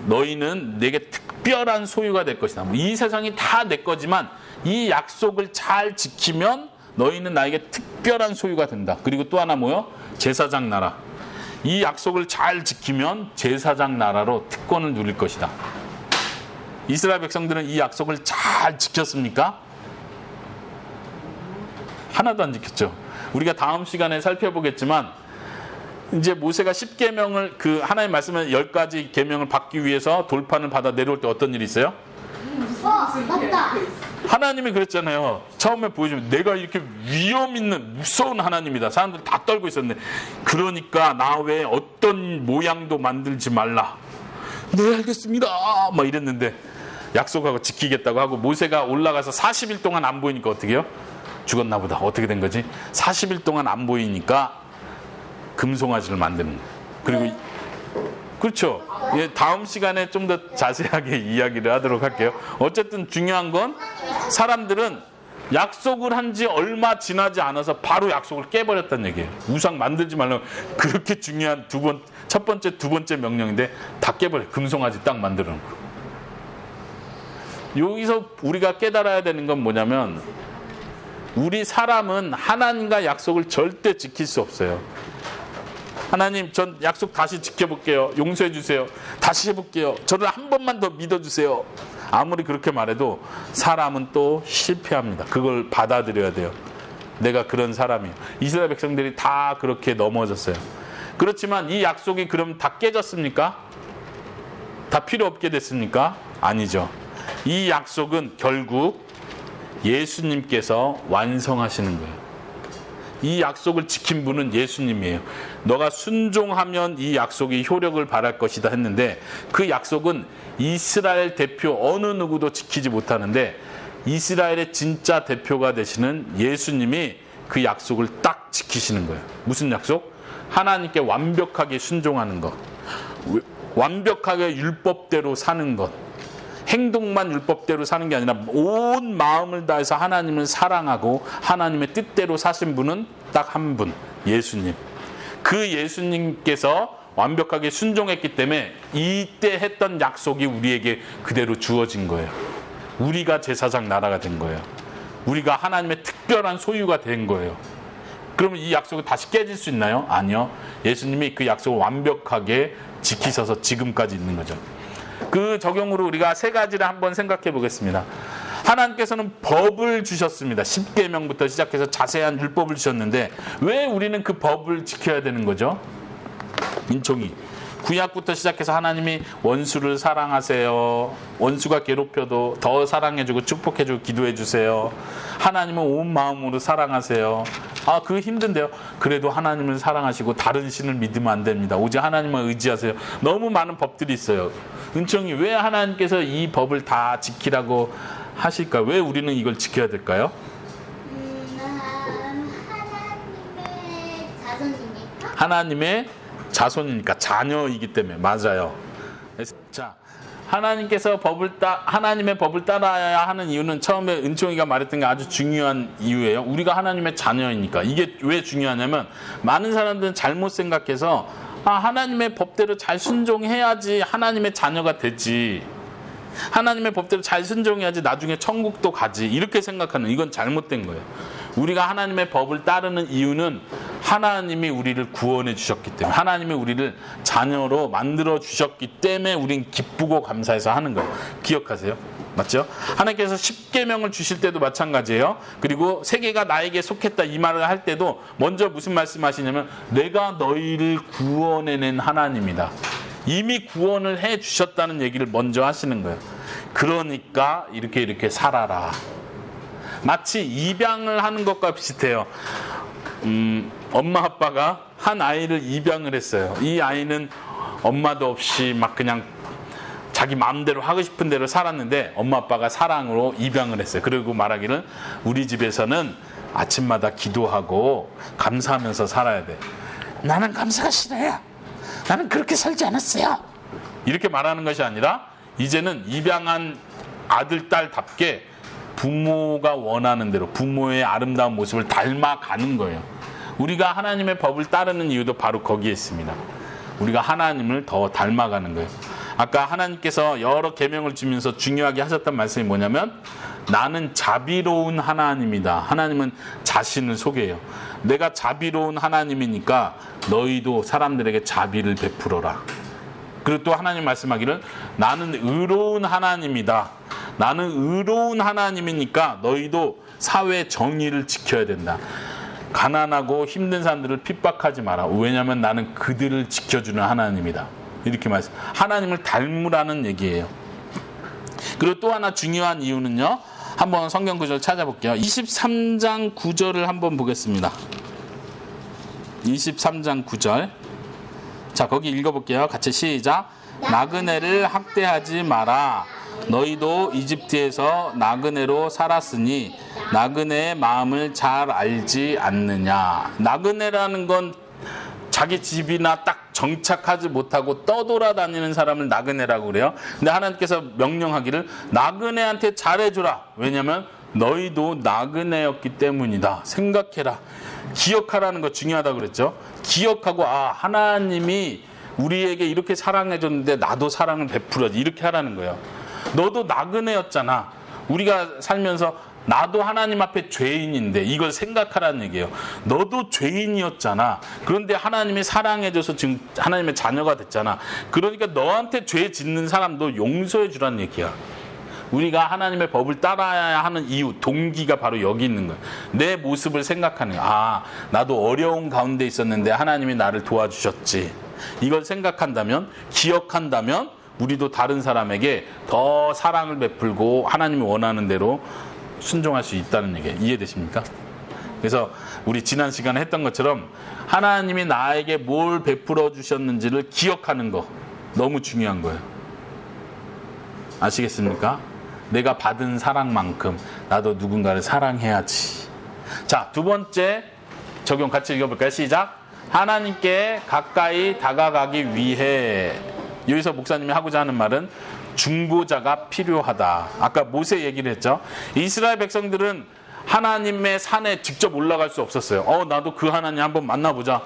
너희는 내게 특별한 소유가 될 것이다. 이 세상이 다 내 거지만 이 약속을 잘 지키면 너희는 나에게 특별한 소유가 된다. 그리고 또 하나 뭐요? 제사장 나라. 이 약속을 잘 지키면 제사장 나라로 특권을 누릴 것이다. 이스라엘 백성들은 이 약속을 잘 지켰습니까? 하나도 안 지켰죠. 우리가 다음 시간에 살펴보겠지만 이제 모세가 10계명을 그 하나님 말씀을 10가지 계명을 받기 위해서 돌판을 받아 내려올 때 어떤 일이 있어요? 맞다. 하나님이 그랬잖아요. 처음에 보여주면 내가 이렇게 위험 있는 무서운 하나님이다. 사람들 다 떨고 있었는데 그러니까 나 외에 어떤 모양도 만들지 말라. 네 알겠습니다. 막 이랬는데 약속하고 지키겠다고 하고 모세가 올라가서 40일 동안 안 보이니까 어떻게 해요? 죽었나 보다. 어떻게 된 거지? 40일 동안 안 보이니까 금송아지를 만드는 거예요. 그리고 그렇죠. 예, 다음 시간에 좀 더 자세하게 이야기를 하도록 할게요. 어쨌든 중요한 건 사람들은 약속을 한 지 얼마 지나지 않아서 바로 약속을 깨버렸다는 얘기예요. 우상 만들지 말라고. 그렇게 중요한 첫 번째, 두 번째 명령인데 다 깨버려요. 금송아지 딱 만드는 거. 여기서 우리가 깨달아야 되는 건 뭐냐면 우리 사람은 하나님과 약속을 절대 지킬 수 없어요. 하나님 전 약속 다시 지켜볼게요. 용서해 주세요. 다시 해볼게요. 저를 한 번만 더 믿어주세요. 아무리 그렇게 말해도 사람은 또 실패합니다. 그걸 받아들여야 돼요. 내가 그런 사람이에요. 이스라엘 백성들이 다 그렇게 넘어졌어요. 그렇지만 이 약속이 그럼 다 깨졌습니까? 다 필요 없게 됐습니까? 아니죠. 이 약속은 결국 예수님께서 완성하시는 거예요. 이 약속을 지킨 분은 예수님이에요. 너가 순종하면 이 약속이 효력을 발할 것이다 했는데 그 약속은 이스라엘 대표 어느 누구도 지키지 못하는데 이스라엘의 진짜 대표가 되시는 예수님이 그 약속을 딱 지키시는 거예요. 무슨 약속? 하나님께 완벽하게 순종하는 것. 완벽하게 율법대로 사는 것. 행동만 율법대로 사는 게 아니라 온 마음을 다해서 하나님을 사랑하고 하나님의 뜻대로 사신 분은 딱 한 분, 예수님. 그 예수님께서 완벽하게 순종했기 때문에 이때 했던 약속이 우리에게 그대로 주어진 거예요. 우리가 제사장 나라가 된 거예요. 우리가 하나님의 특별한 소유가 된 거예요. 그러면 이 약속이 다시 깨질 수 있나요? 아니요. 예수님이 그 약속을 완벽하게 지키셔서 지금까지 있는 거죠. 그 적용으로 우리가 세 가지를 한번 생각해 보겠습니다. 하나님께서는 법을 주셨습니다. 10계명부터 시작해서 자세한 율법을 주셨는데 왜 우리는 그 법을 지켜야 되는 거죠? 민총이 구약부터 시작해서 하나님이 원수를 사랑하세요. 원수가 괴롭혀도 더 사랑해주고 축복해주고 기도해주세요. 하나님은 온 마음으로 사랑하세요. 아, 그거 힘든데요. 그래도 하나님을 사랑하시고 다른 신을 믿으면 안 됩니다. 오직 하나님만 의지하세요. 너무 많은 법들이 있어요. 은총이 왜 하나님께서 이 법을 다 지키라고 하실까요? 왜 우리는 이걸 지켜야 될까요? 하나님의 자손이니까? 하나님의 자손이니까, 자녀이기 때문에. 맞아요. 자, 하나님께서 하나님의 법을 따라야 하는 이유는 처음에 은총이가 말했던 게 아주 중요한 이유예요. 우리가 하나님의 자녀이니까. 이게 왜 중요하냐면 많은 사람들은 잘못 생각해서 하나님의 법대로 잘 순종해야지 하나님의 자녀가 되지. 하나님의 법대로 잘 순종해야지 나중에 천국도 가지. 이렇게 생각하는, 이건 잘못된 거예요. 우리가 하나님의 법을 따르는 이유는 하나님이 우리를 구원해 주셨기 때문에, 하나님이 우리를 자녀로 만들어 주셨기 때문에 우린 기쁘고 감사해서 하는 거예요. 기억하세요? 맞죠? 하나님께서 십계명을 주실 때도 마찬가지예요. 그리고 세계가 나에게 속했다 이 말을 할 때도 먼저 무슨 말씀하시냐면 내가 너희를 구원해낸 하나님이다. 이미 구원을 해 주셨다는 얘기를 먼저 하시는 거예요. 그러니까 이렇게 살아라. 마치 입양을 하는 것과 비슷해요. 엄마 아빠가 한 아이를 입양을 했어요. 이 아이는 엄마도 없이 막 그냥 자기 마음대로 하고 싶은 대로 살았는데 엄마 아빠가 사랑으로 입양을 했어요. 그리고 말하기를 우리 집에서는 아침마다 기도하고 감사하면서 살아야 돼. 나는 감사가 싫어요. 나는 그렇게 살지 않았어요. 이렇게 말하는 것이 아니라 이제는 입양한 아들, 딸답게 부모가 원하는 대로 부모의 아름다운 모습을 닮아가는 거예요. 우리가 하나님의 법을 따르는 이유도 바로 거기에 있습니다. 우리가 하나님을 더 닮아가는 거예요. 아까 하나님께서 여러 계명을 주면서 중요하게 하셨던 말씀이 뭐냐면 나는 자비로운 하나님이다. 하나님은 자신을 소개해요. 내가 자비로운 하나님이니까 너희도 사람들에게 자비를 베풀어라. 그리고 또 하나님 말씀하기를 나는 의로운 하나님이다. 나는 의로운 하나님이니까 너희도 사회 정의를 지켜야 된다. 가난하고 힘든 사람들을 핍박하지 마라. 왜냐하면 나는 그들을 지켜주는 하나님이다. 이렇게 말씀. 하나님을 닮으라는 얘기예요. 그리고 또 하나 중요한 이유는요. 한번 성경 구절 찾아볼게요. 23장 9절을 한번 보겠습니다. 23장 9절. 자, 거기 읽어볼게요. 같이 시작. 나그네를 학대하지 마라. 너희도 이집트에서 나그네로 살았으니 나그네의 마음을 잘 알지 않느냐. 나그네라는 건 자기 집이나 딱 정착하지 못하고 떠돌아다니는 사람을 나그네라고 그래요. 근데 하나님께서 명령하기를 나그네한테 잘해주라. 왜냐하면 너희도 나그네였기 때문이다. 생각해라. 기억하라는 거 중요하다고 그랬죠. 기억하고 하나님이 우리에게 이렇게 사랑해줬는데 나도 사랑을 베풀어야지. 이렇게 하라는 거예요. 너도 나그네였잖아. 우리가 살면서 나도 하나님 앞에 죄인인데 이걸 생각하라는 얘기예요. 너도 죄인이었잖아. 그런데 하나님이 사랑해줘서 지금 하나님의 자녀가 됐잖아. 그러니까 너한테 죄 짓는 사람도 용서해 주라는 얘기야. 우리가 하나님의 법을 따라야 하는 이유, 동기가 바로 여기 있는 거예요. 내 모습을 생각하는 거예요. 나도 어려운 가운데 있었는데 하나님이 나를 도와주셨지. 이걸 생각한다면, 기억한다면 우리도 다른 사람에게 더 사랑을 베풀고 하나님이 원하는 대로 순종할 수 있다는 얘기예요. 이해되십니까? 그래서 우리 지난 시간에 했던 것처럼 하나님이 나에게 뭘 베풀어 주셨는지를 기억하는 거 너무 중요한 거예요. 아시겠습니까? 내가 받은 사랑만큼 나도 누군가를 사랑해야지. 자, 두 번째 적용 같이 읽어볼까요? 시작. 하나님께 가까이 다가가기 위해. 여기서 목사님이 하고자 하는 말은 중보자가 필요하다. 아까 모세 얘기를 했죠. 이스라엘 백성들은 하나님의 산에 직접 올라갈 수 없었어요. 나도 그 하나님 한번 만나보자.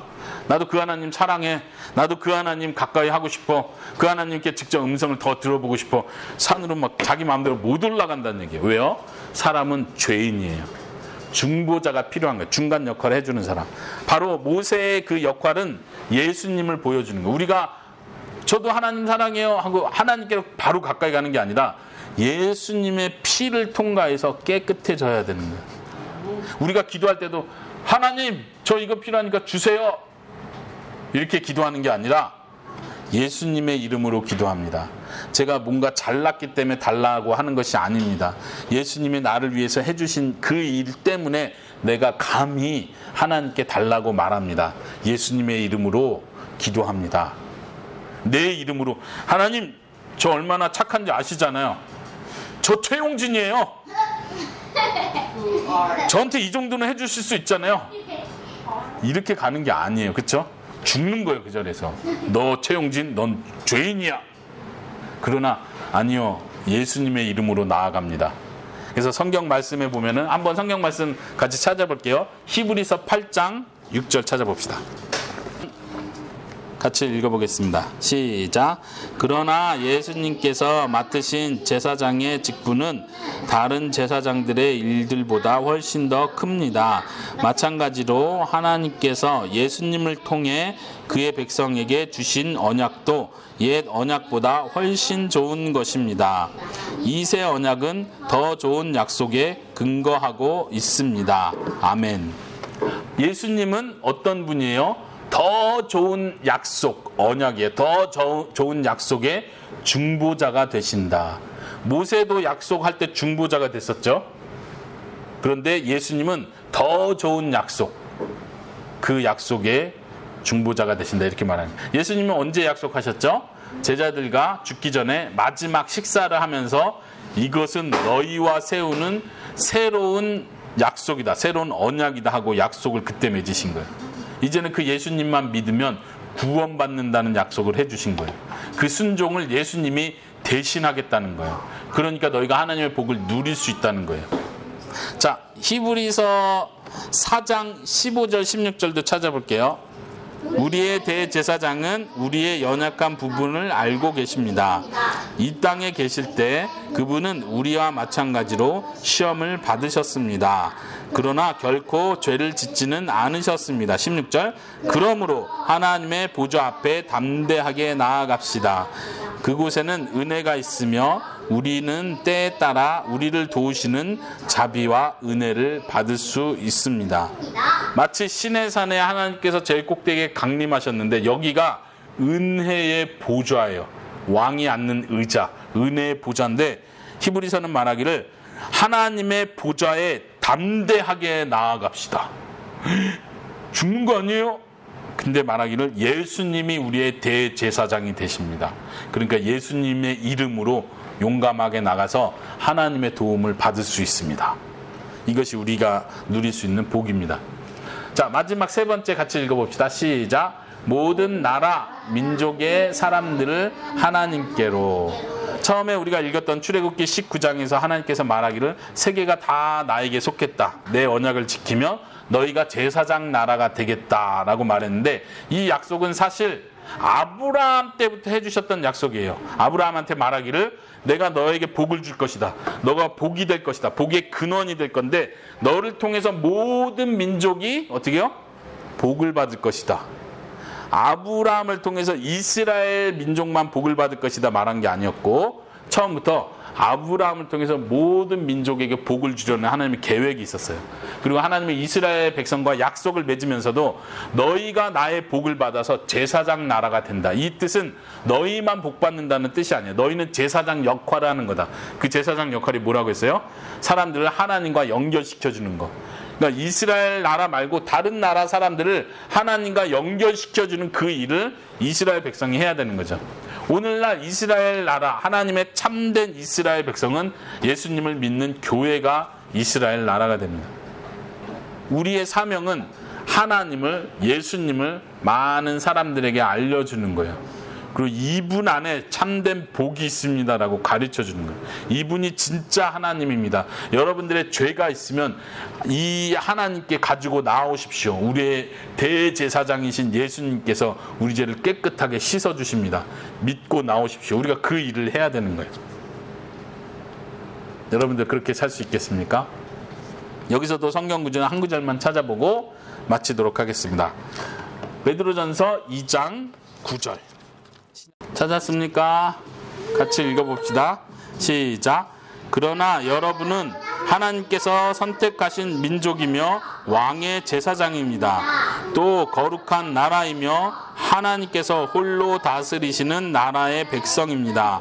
나도 그 하나님 사랑해. 나도 그 하나님 가까이 하고 싶어. 그 하나님께 직접 음성을 더 들어보고 싶어. 산으로 막 자기 마음대로 못 올라간다는 얘기예요. 왜요? 사람은 죄인이에요. 중보자가 필요한 거예요. 중간 역할을 해주는 사람. 바로 모세의 그 역할은 예수님을 보여주는 거예요. 우리가 저도 하나님 사랑해요 하고 하나님께 바로 가까이 가는 게 아니라 예수님의 피를 통과해서 깨끗해져야 되는 거예요. 우리가 기도할 때도 하나님 저 이거 필요하니까 주세요 이렇게 기도하는 게 아니라 예수님의 이름으로 기도합니다. 제가 뭔가 잘났기 때문에 달라고 하는 것이 아닙니다. 예수님이 나를 위해서 해주신 그 일 때문에 내가 감히 하나님께 달라고 말합니다. 예수님의 이름으로 기도합니다. 내 이름으로. 하나님 저 얼마나 착한지 아시잖아요. 저 최용진이에요. 저한테 이 정도는 해주실 수 있잖아요. 이렇게 가는 게 아니에요. 그렇죠? 죽는 거예요. 그 자리에서. 너 최용진 넌 죄인이야. 그러나 아니요. 예수님의 이름으로 나아갑니다. 그래서 성경 말씀에 보면은 한번 성경 말씀 같이 찾아볼게요. 히브리서 8장 6절 찾아봅시다. 같이 읽어보겠습니다. 시작. 그러나 예수님께서 맡으신 제사장의 직분은 다른 제사장들의 일들보다 훨씬 더 큽니다. 마찬가지로 하나님께서 예수님을 통해 그의 백성에게 주신 언약도 옛 언약보다 훨씬 좋은 것입니다. 이 새 언약은 더 좋은 약속에 근거하고 있습니다. 아멘. 예수님은 어떤 분이에요? 더 좋은 약속, 언약에 더 좋은 약속의 중보자가 되신다. 모세도 약속할 때 중보자가 됐었죠. 그런데 예수님은 더 좋은 약속, 그 약속의 중보자가 되신다 이렇게 말합니다. 예수님은 언제 약속하셨죠? 제자들과 죽기 전에 마지막 식사를 하면서 이것은 너희와 세우는 새로운 약속이다, 새로운 언약이다 하고 약속을 그때 맺으신 거예요. 이제는 그 예수님만 믿으면 구원받는다는 약속을 해주신 거예요. 그 순종을 예수님이 대신하겠다는 거예요. 그러니까 너희가 하나님의 복을 누릴 수 있다는 거예요. 자, 히브리서 4장 15절 16절도 찾아볼게요. 우리의 대제사장은 우리의 연약한 부분을 알고 계십니다. 이 땅에 계실 때 그분은 우리와 마찬가지로 시험을 받으셨습니다. 그러나 결코 죄를 짓지는 않으셨습니다. 16절. 그러므로 하나님의 보좌 앞에 담대하게 나아갑시다. 그곳에는 은혜가 있으며 우리는 때에 따라 우리를 도우시는 자비와 은혜를 받을 수 있습니다. 마치 시내산에 하나님께서 제일 꼭대기에 강림하셨는데 여기가 은혜의 보좌예요. 왕이 앉는 의자, 은혜의 보좌인데 히브리서는 말하기를 하나님의 보좌에 담대하게 나아갑시다. 죽는 거 아니에요? 근데 말하기를 예수님이 우리의 대제사장이 되십니다. 그러니까 예수님의 이름으로 용감하게 나가서 하나님의 도움을 받을 수 있습니다. 이것이 우리가 누릴 수 있는 복입니다. 자, 마지막 세 번째 같이 읽어봅시다. 시작. 모든 나라, 민족의 사람들을 하나님께로. 처음에 우리가 읽었던 출애굽기 19장에서 하나님께서 말하기를 세계가 다 나에게 속했다. 내 언약을 지키며 너희가 제사장 나라가 되겠다라고 말했는데 이 약속은 사실 아브라함 때부터 해주셨던 약속이에요. 아브라함한테 말하기를 내가 너에게 복을 줄 것이다. 너가 복이 될 것이다. 복의 근원이 될 건데 너를 통해서 모든 민족이 어떻게 해요? 복을 받을 것이다. 아브라함을 통해서 이스라엘 민족만 복을 받을 것이다 말한 게 아니었고 처음부터 아브라함을 통해서 모든 민족에게 복을 주려는 하나님의 계획이 있었어요. 그리고 하나님의 이스라엘 백성과 약속을 맺으면서도 너희가 나의 복을 받아서 제사장 나라가 된다. 이 뜻은 너희만 복 받는다는 뜻이 아니에요. 너희는 제사장 역할을 하는 거다. 그 제사장 역할이 뭐라고 했어요? 사람들을 하나님과 연결시켜주는 거. 그러니까 이스라엘 나라 말고 다른 나라 사람들을 하나님과 연결시켜주는 그 일을 이스라엘 백성이 해야 되는 거죠. 오늘날 이스라엘 나라, 하나님의 참된 이스라엘 백성은 예수님을 믿는 교회가 이스라엘 나라가 됩니다. 우리의 사명은 하나님을, 예수님을 많은 사람들에게 알려주는 거예요. 그리고 이분 안에 참된 복이 있습니다라고 가르쳐 주는 거예요. 이분이 진짜 하나님입니다. 여러분들의 죄가 있으면 이 하나님께 가지고 나오십시오. 우리의 대제사장이신 예수님께서 우리 죄를 깨끗하게 씻어 주십니다. 믿고 나오십시오. 우리가 그 일을 해야 되는 거예요. 여러분들 그렇게 살 수 있겠습니까? 여기서도 성경 구절은 한 구절만 찾아보고 마치도록 하겠습니다. 베드로전서 2장 9절 찾았습니까? 같이 읽어봅시다. 시작. 그러나 여러분은 하나님께서 선택하신 민족이며 왕의 제사장입니다. 또 거룩한 나라이며 하나님께서 홀로 다스리시는 나라의 백성입니다.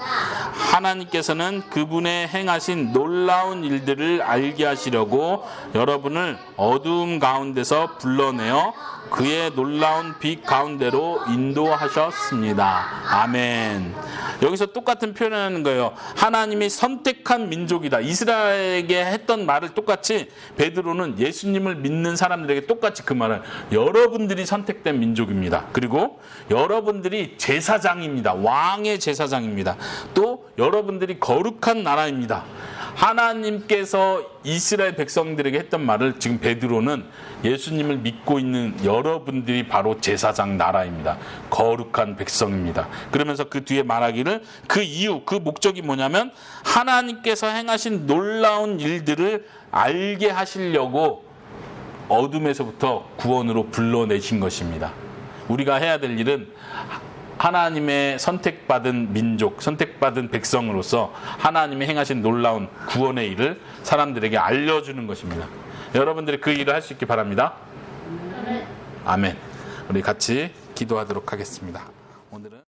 하나님께서는 그분의 행하신 놀라운 일들을 알게 하시려고 여러분을 어두움 가운데서 불러내어 그의 놀라운 빛 가운데로 인도하셨습니다. 아멘. 여기서 똑같은 표현을 하는 거예요. 하나님이 선택한 민족이다. 이스라엘에게 했던 말을 똑같이 베드로는 예수님을 믿는 사람들에게 똑같이 그 말을 여러분들이 선택된 민족입니다. 그리고 여러분들이 제사장입니다. 왕의 제사장입니다. 또 여러분들이 거룩한 나라입니다. 하나님께서 이스라엘 백성들에게 했던 말을 지금 베드로는 예수님을 믿고 있는 여러분들이 바로 제사장 나라입니다. 거룩한 백성입니다. 그러면서 그 뒤에 말하기를 그 이유, 그 목적이 뭐냐면 하나님께서 행하신 놀라운 일들을 알게 하시려고 어둠에서부터 구원으로 불러내신 것입니다. 우리가 해야 될 일은 하나님의 선택받은 민족, 선택받은 백성으로서 하나님이 행하신 놀라운 구원의 일을 사람들에게 알려주는 것입니다. 여러분들이 그 일을 할 수 있길 바랍니다. 아멘. 우리 같이 기도하도록 하겠습니다. 오늘은